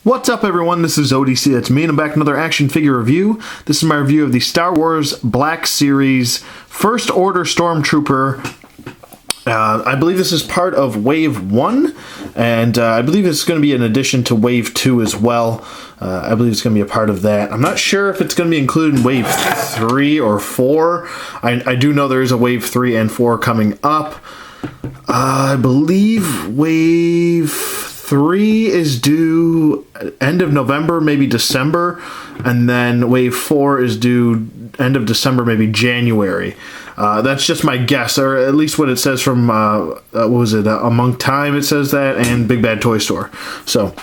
What's up, everyone? This is ODC. That's me, and I'm back with another action figure review. This is my review of the Star Wars Black Series First Order Stormtrooper. I believe this is part of Wave 1, and I believe it's going to be an addition to Wave 2 as well. I believe it's going to be a part of that. I'm not sure if it's going to be included in Wave 3 or 4. I do know there is a Wave 3 and 4 coming up. I believe Wave 3 is due end of November, maybe December, and then Wave 4 is due end of December, maybe January. That's just my guess, or at least what it says from, what was it, Among Time it says that, and Big Bad Toy Store. So,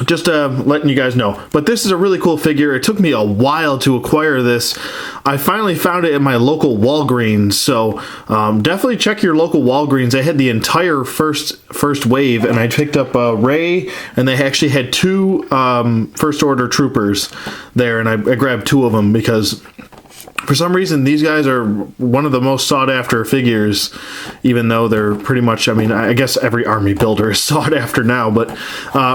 just letting you guys know. But this is a really cool figure. It took me a while to acquire this. I finally found it at my local Walgreens, so definitely check your local Walgreens. They had the entire first wave, and I picked up Rey, and they actually had two First Order troopers there, and I grabbed two of them because for some reason these guys are one of the most sought after figures, even though they're pretty much, I mean, I guess every army builder is sought after now, but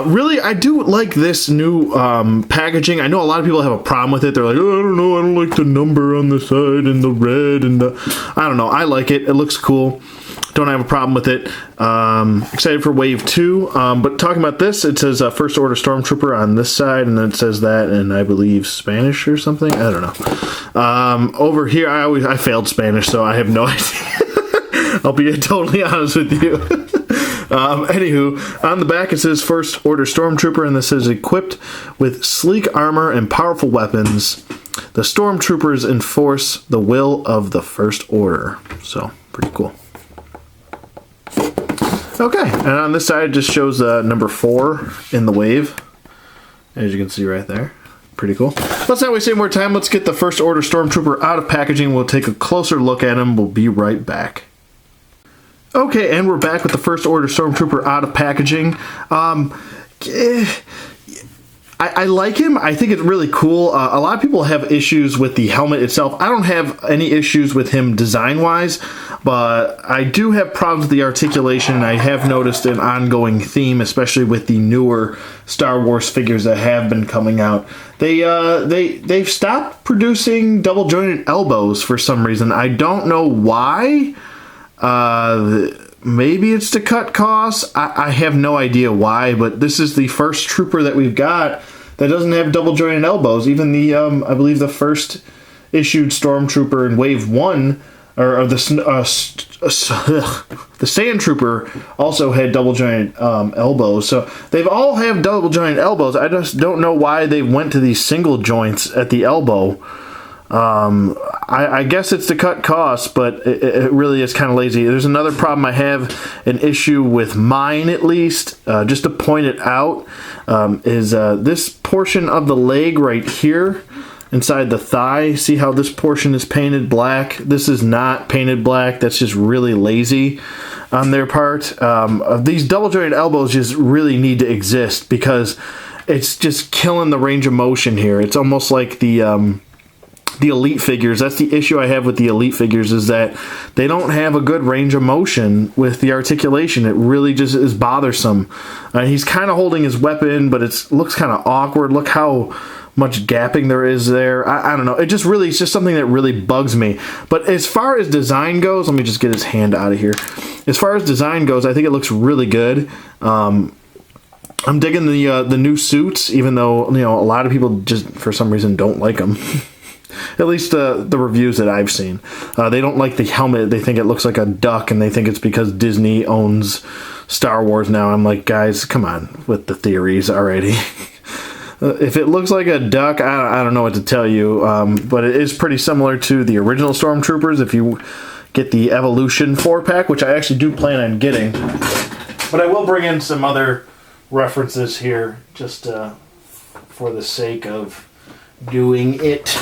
really I do like this new packaging. I know a lot of people have a problem with it. They're like, oh, I don't know, I don't like the number on the side and the red and the, I don't know, I like it. It looks cool. Don't have a problem with it. Excited for Wave 2. But talking about this, it says First Order Stormtrooper on this side, and then it says that in, I believe, Spanish or something. I don't know. Over here, I failed Spanish, so I have no idea. I'll be totally honest with you. Anywho, on the back it says First Order Stormtrooper, and this is equipped with sleek armor and powerful weapons. The Stormtroopers enforce the will of the First Order. So, pretty cool. Okay, and on this side it just shows number 4 in the wave, as you can see right there. Pretty cool. Let's not waste any more time. Let's get the First Order Stormtrooper out of packaging. We'll take a closer look at him. We'll be right back. Okay, and we're back with the First Order Stormtrooper out of packaging. I like him. I think it's really cool. A lot of people have issues with the helmet itself. I don't have any issues with him design-wise, but I do have problems with the articulation. I have noticed an ongoing theme, especially with the newer Star Wars figures that have been coming out. They've stopped producing double-jointed elbows for some reason. I don't know why. Maybe it's to cut costs. I have no idea why, but this is the first trooper that we've got that doesn't have double jointed elbows. Even the, I believe the first issued Stormtrooper in Wave 1, or the Sand Trooper also had double jointed elbows. So they've all have double jointed elbows. I just don't know why they went to these single joints at the elbow. I guess it's to cut costs, but it really is kind of lazy. There's another problem I have, an issue with mine at least, just to point it out, is this portion of the leg right here inside the thigh. See how this portion is painted black? This is not painted black. That's just really lazy on their part. These double jointed elbows just really need to exist because it's just killing the range of motion here. It's almost like the Elite figures. That's the issue I have with the Elite figures, is that they don't have a good range of motion with the articulation. It really just is bothersome. He's kind of holding his weapon, but it looks kind of awkward. Look how much gapping there is there. I don't know. It's just something that really bugs me. But as far as design goes, let me just get his hand out of here. As far as design goes, I think it looks really good. I'm digging the new suits, even though, you know, a lot of people just for some reason don't like them. At least the reviews that I've seen. They don't like the helmet. They think it looks like a duck, and they think it's because Disney owns Star Wars now. I'm like, guys, come on with the theories already. If it looks like a duck, I don't know what to tell you. But it is pretty similar to the original Stormtroopers if you get the Evolution 4-pack, which I actually do plan on getting. But I will bring in some other references here just for the sake of doing it.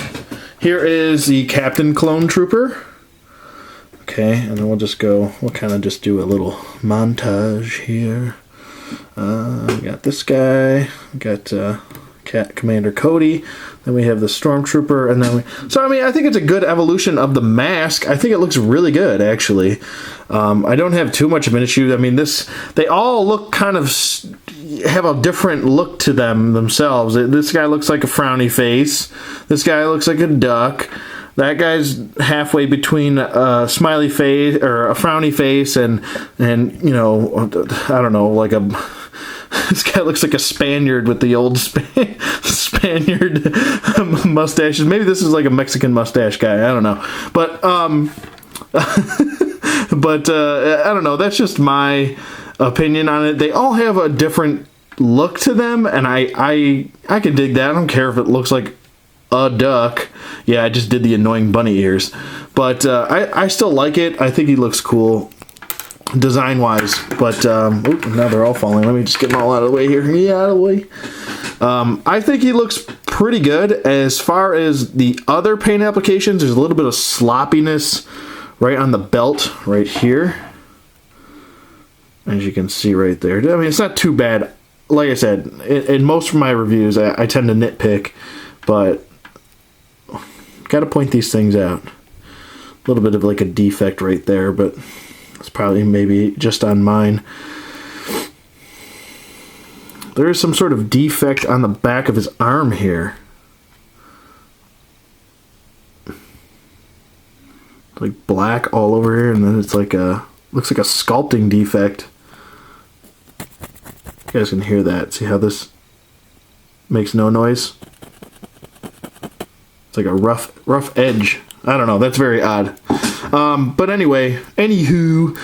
Here is the Captain Clone Trooper. Okay, and then we'll kind of just do a little montage here. We got this guy, we got Commander Cody, then we have the Stormtrooper, and then so I mean, I think it's a good evolution of the mask. I think it looks really good, actually. I don't have too much of an issue. I mean, they all look kind of, have a different look to themselves. This guy looks like a frowny face. This guy looks like a duck. That guy's halfway between a smiley face or a frowny face and you know, I don't know, like a. This guy looks like a Spaniard with the old Spaniard mustaches. Maybe this is like a Mexican mustache guy. I don't know, but I don't know. That's just my opinion on it. They all have a different look to them, and I can dig that. I don't care if it looks like a duck. Yeah, I just did the annoying bunny ears, but I still like it. I think he looks cool design wise, but now they're all falling. Let me just get them all out of the way here. Yeah, out of the way. I think he looks pretty good. As far as the other paint applications, there's a little bit of sloppiness right on the belt right here, as you can see right there. I mean, it's not too bad. Like I said, in most of my reviews, I tend to nitpick, but got to point these things out. A little bit of like a defect right there, but it's probably maybe just on mine. There is some sort of defect on the back of his arm here. Like black all over here, and then it's like looks like a sculpting defect. You guys can hear that. See how this makes no noise? It's like a rough edge. I don't know. That's very odd. But anyway, anywho,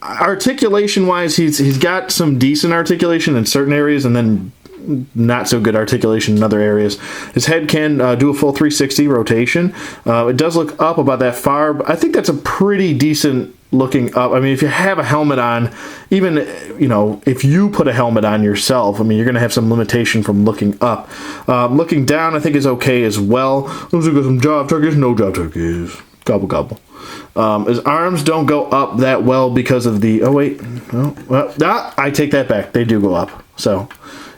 articulation-wise, he's got some decent articulation in certain areas, and then not so good articulation in other areas. His head can do a full 360 rotation. It does look up about that far, but I think that's a pretty decent looking up. I mean, if you have a helmet on, even, you know, if you put a helmet on yourself, I mean, you're going to have some limitation from looking up. Looking down, I think, is okay as well. Let's look at some job turkeys. No job turkeys. Gobble, gobble. His arms don't go up that well because of the... Oh, wait. Oh, well, I take that back. They do go up. So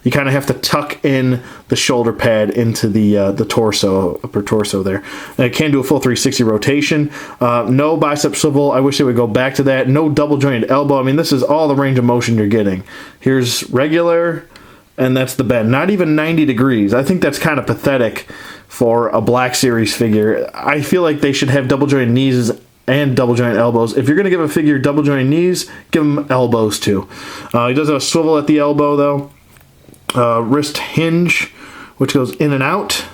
you kind of have to tuck in the shoulder pad into the torso, upper torso there. And it can do a full 360 rotation. No bicep swivel. I wish they would go back to that. No double jointed elbow. I mean, this is all the range of motion you're getting. Here's regular, and that's the bend. Not even 90 degrees. I think that's kind of pathetic for a Black Series figure. I feel like they should have double jointed knees and double jointed elbows. If you're going to give a figure double jointed knees, give him elbows too. He does have a swivel at the elbow though. Wrist hinge, which goes in and out,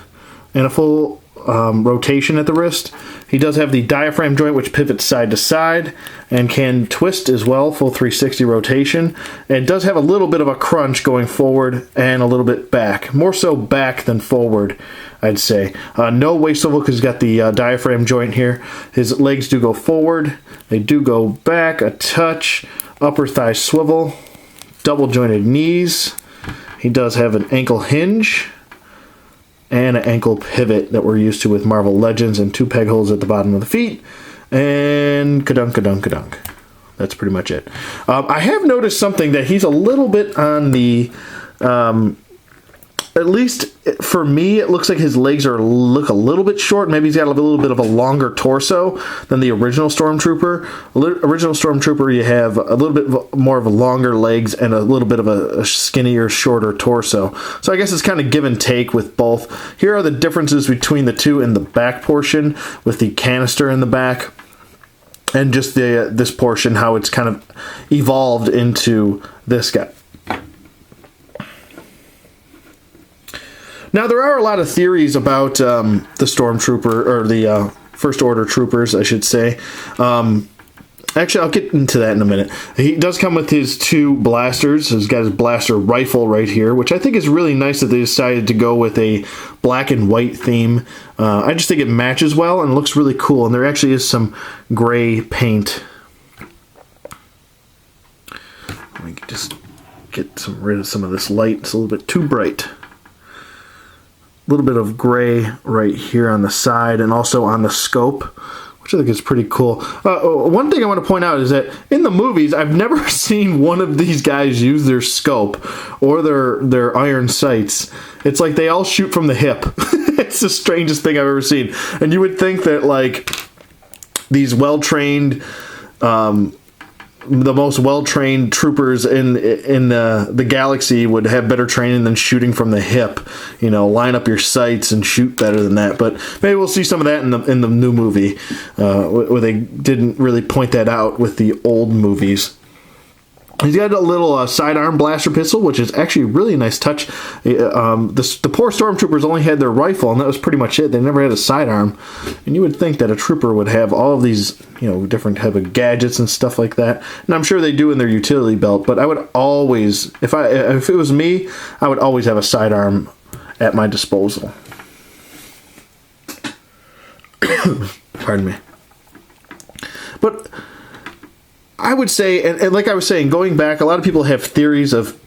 and a full rotation at the wrist. He does have the diaphragm joint, which pivots side to side and can twist as well, full 360 rotation. And it does have a little bit of a crunch going forward and a little bit back. More so back than forward, I'd say. No waist swivel because he's got the diaphragm joint here. His legs do go forward. They do go back a touch. Upper thigh swivel. Double jointed knees. He does have an ankle hinge and an ankle pivot that we're used to with Marvel Legends, and 2 peg holes at the bottom of the feet. And kadunk, kadunk, kadunk. That's pretty much it. I have noticed something, that he's a little bit on the... at least for me, it looks like his legs look a little bit short. Maybe he's got a little bit of a longer torso than the original Stormtrooper. Original Stormtrooper, you have a little bit more of a longer legs and a little bit of a skinnier, shorter torso. So I guess it's kind of give and take with both. Here are the differences between the two in the back portion, with the canister in the back, and just this portion, how it's kind of evolved into this guy. Now, there are a lot of theories about the Stormtrooper, or the First Order Troopers, I should say. Actually, I'll get into that in a minute. He does come with his 2 blasters. He's got his blaster rifle right here, which I think is really nice that they decided to go with a black and white theme. I just think it matches well and looks really cool, and there actually is some gray paint. Let me just get rid of some of this light. It's a little bit too bright. Little bit of gray right here on the side and also on the scope, which I think is pretty cool. One thing I want to point out is that in the movies, I've never seen one of these guys use their scope or their iron sights. It's like they all shoot from the hip. It's the strangest thing I've ever seen. And you would think that, like, these well-trained the most well-trained troopers in the galaxy would have better training than shooting from the hip. You know, line up your sights and shoot better than that. But maybe we'll see some of that in the new movie, where they didn't really point that out with the old movies. He's got a little sidearm blaster pistol, which is actually a really nice touch. The poor stormtroopers only had their rifle, and that was pretty much it. They never had a sidearm. And you would think that a trooper would have all of these, different type of gadgets and stuff like that. And I'm sure they do in their utility belt. But I would always, if it was me, I would always have a sidearm at my disposal. Pardon me. But I would say, and like I was saying, going back, a lot of people have theories of,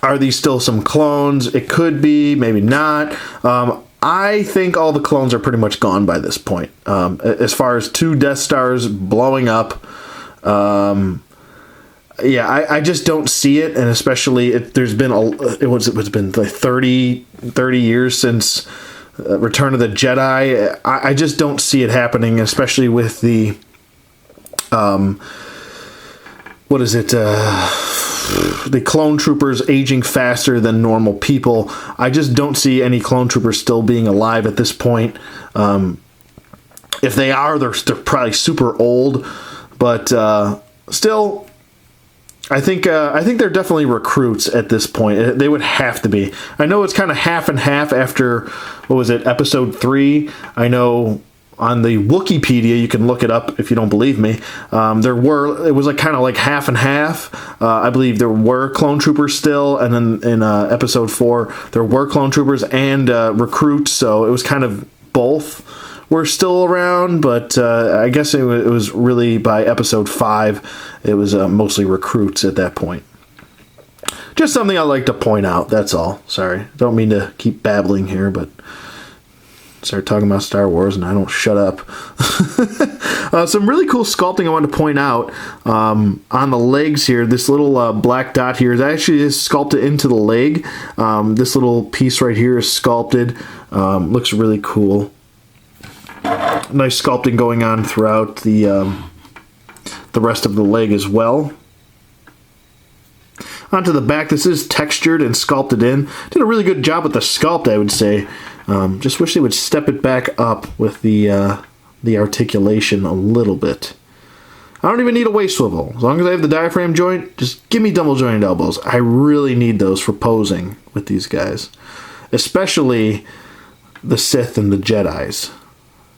are these still some clones? It could be, maybe not. I think all the clones are pretty much gone by this point. As far as 2 Death Stars blowing up, I just don't see it, and especially there's been it's been like 30 years since Return of the Jedi. I just don't see it happening, especially with the the clone troopers aging faster than normal people. I just don't see any clone troopers still being alive at this point. If they are, they're probably super old, but still, I think they're definitely recruits at this point. They would have to be. I know it's kind of half and half after, episode 3. I know on the Wikipedia, you can look it up if you don't believe me. It was kind of like half and half. I believe there were clone troopers still, and then in episode 4, there were clone troopers and recruits, so it was kind of both were still around, but I guess it was really by episode 5, it was mostly recruits at that point. Just something I like to point out, that's all. Sorry, don't mean to keep babbling here, but start talking about Star Wars and I don't shut up. Some really cool sculpting I wanted to point out on the legs here. This little black dot here is sculpted into the leg. This little piece right here is sculpted. Looks really cool. Nice sculpting going on throughout the rest of the leg as well. Onto the back, this is textured and sculpted in. Did a really good job with the sculpt, I would say. Just wish they would step it back up with the articulation a little bit. I don't even need a waist swivel. As long as I have the diaphragm joint, just give me double jointed elbows. I really need those for posing with these guys. Especially the Sith and the Jedis.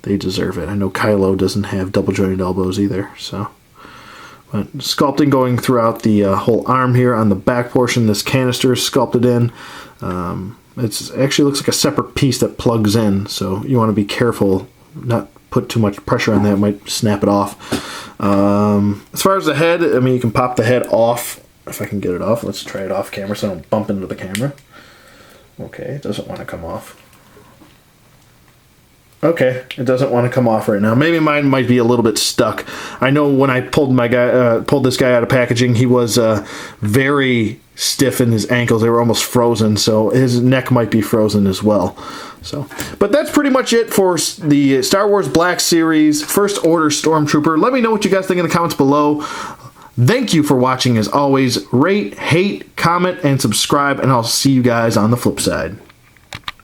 They deserve it. I know Kylo doesn't have double jointed elbows either, so. But sculpting going throughout the whole arm here. On the back portion, this canister is sculpted in. It actually looks like a separate piece that plugs in, so you want to be careful, not put too much pressure on that, it might snap it off. As far as the head, you can pop the head off, if I can get it off. Let's try it off camera so I don't bump into the camera. Okay, it doesn't want to come off. Okay, it doesn't want to come off right now. Maybe mine might be a little bit stuck. I know when I pulled this guy out of packaging, he was very stiff in his ankles. They were almost frozen, so his neck might be frozen as well. So, but that's pretty much it for the Star Wars Black Series First Order Stormtrooper. Let me know what you guys think in the comments below. Thank you for watching as always. Rate, hate, comment, and subscribe, and I'll see you guys on the flip side.